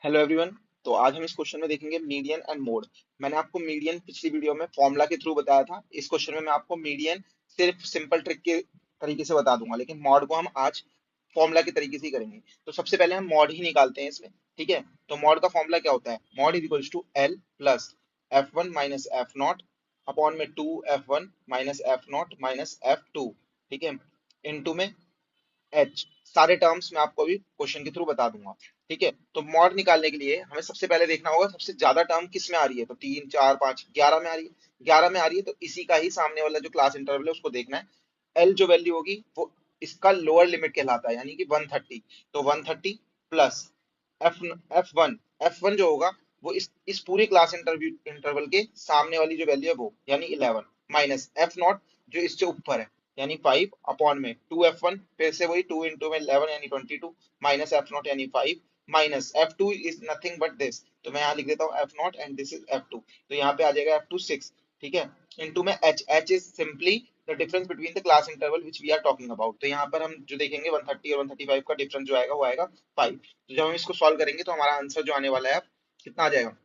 Hello everyone. तो आज हम इस क्वेश्चन में देखेंगे मीडियन एंड मोड। मैंने आपको मीडियन पिछली वीडियो में फॉर्मूला के थ्रू बताया था। इस क्वेश्चन में मैं आपको मीडियन सिर्फ सिंपल ट्रिक के तरीके से बता दूंगा, लेकिन मॉड को हम आज फॉर्मूला के तरीके से ही करेंगे। तो सबसे पहले हम मॉड ही निकालते हैं इसमें। ठीक है, तो मॉड का फॉर्मूला क्या होता है? Mod is equals to L plus F one minus F naught upon में two F one minus F naught minus F two. ठीक है, इनटू में एच। सारे टर्म्स मैं आपको अभी क्वेश्चन के थ्रू बता दूंगा। ठीक है, तो मॉड निकालने के लिए हमें सबसे पहले देखना होगा सबसे ज्यादा टर्म किस में आ रही है। तो 3 4 5 11 में आ रही है। 11 में आ रही है तो इसी का ही सामने वाला जो क्लास इंटरवल है उसको देखना है। एल जो वैल्यू होगी वो इसका लोअर लिमिट कहलाता है, यानी कि 130। तो 130 plus F F one. F one जो होगा वो इस पूरे क्लास इंटरवल के सामने वाली जो वैल्यू है वो, यानी 11 माइनस एफ नॉट जो इससे ऊपर है, यानी 5 अपॉन में टू एफ वन, फिर से वही 2 इंटू में 11 यानी 22 माइनस एफ नॉट यानी 5 minus F two is nothing but this. तो मैं यहाँ लिख देता हूँ F not and this is F two. तो यहाँ पे आ जाएगा एफ टू 6। ठीक है, इनटू में H. H is simply the difference between the class interval which we are talking about. तो यहाँ पर हम जो देखेंगे 130 और 135 का डिफरेंस जो आएगा वो आएगा 5। तो जब हम इसको सॉल्व करेंगे तो हमारा आंसर जो आने वाला है कितना आ जाएगा?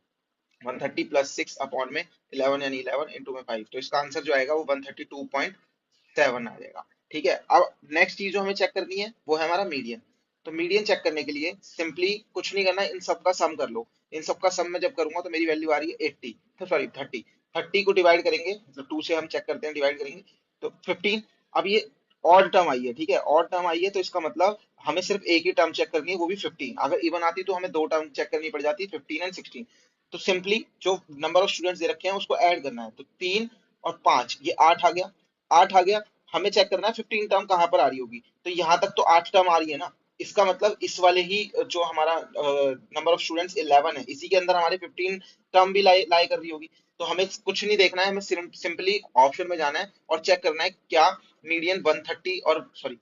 130 प्लस 6 अपॉन में 11 यानी 11 इंटू में 5। तो इसका आंसर जो आएगा वो 132.7 आ जाएगा। ठीक है, अब नेक्स्ट चीज जो हमें चेक करनी है वो है हमारा मीडियन। तो मीडियन चेक करने के लिए सिंपली कुछ नहीं करना है, इन सबका सम कर लो। इन सबका सम में जब करूंगा तो मेरी वैल्यू आ रही है 80, तो सॉरी 30। 30 को डिवाइड करेंगे, मतलब 2 से हम चेक करते हैं, डिवाइड करेंगे तो 15। अब ये ऑड टर्म आई है। ठीक है, ऑड टर्म आई है तो इसका मतलब हमें सिर्फ एक ही टर्म चेक करनी है, वो भी 15। अगर इवन आती तो हमें दो टर्म चेक करनी पड़ जाती, 15 एंड 16। तो सिंपली जो नंबर ऑफ स्टूडेंट्स दे रखे हैं उसको ऐड करना है। तो 3 और 5 ये 8 आ गया। 8 आ गया, हमें चेक करना है 15 टर्म कहां पर आ रही होगी। तो यहां तक तो 8 टर्म आ रही है ना, इसका मतलब इस वाले ही जो हमारा नंबर ऑफ स्टूडेंट्स 11 है इसी के अंदर हमारे 15 टर्म भी लाई लाई कर रही होगी। तो हमें कुछ नहीं देखना है, हमें सिंपली ऑप्शन में जाना है और चेक करना है क्या मीडियन 130 और सॉरी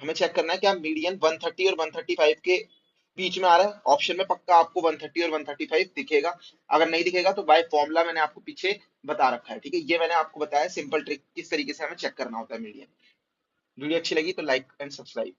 हमें चेक करना है क्या मीडियन 130 और 135 के बीच में आ रहा है। ऑप्शन में पक्का आपको 130 और 135 दिखेगा। अगर नहीं दिखेगा तो बाय फॉर्मूला मैंने आपको पीछे बता रखा है। ठीक है, ये मैंने आपको बताया सिंपल ट्रिक किस तरीके से हमें चेक करना होता है मीडियन। वीडियो अच्छी लगी तो लाइक एंड सब्सक्राइब।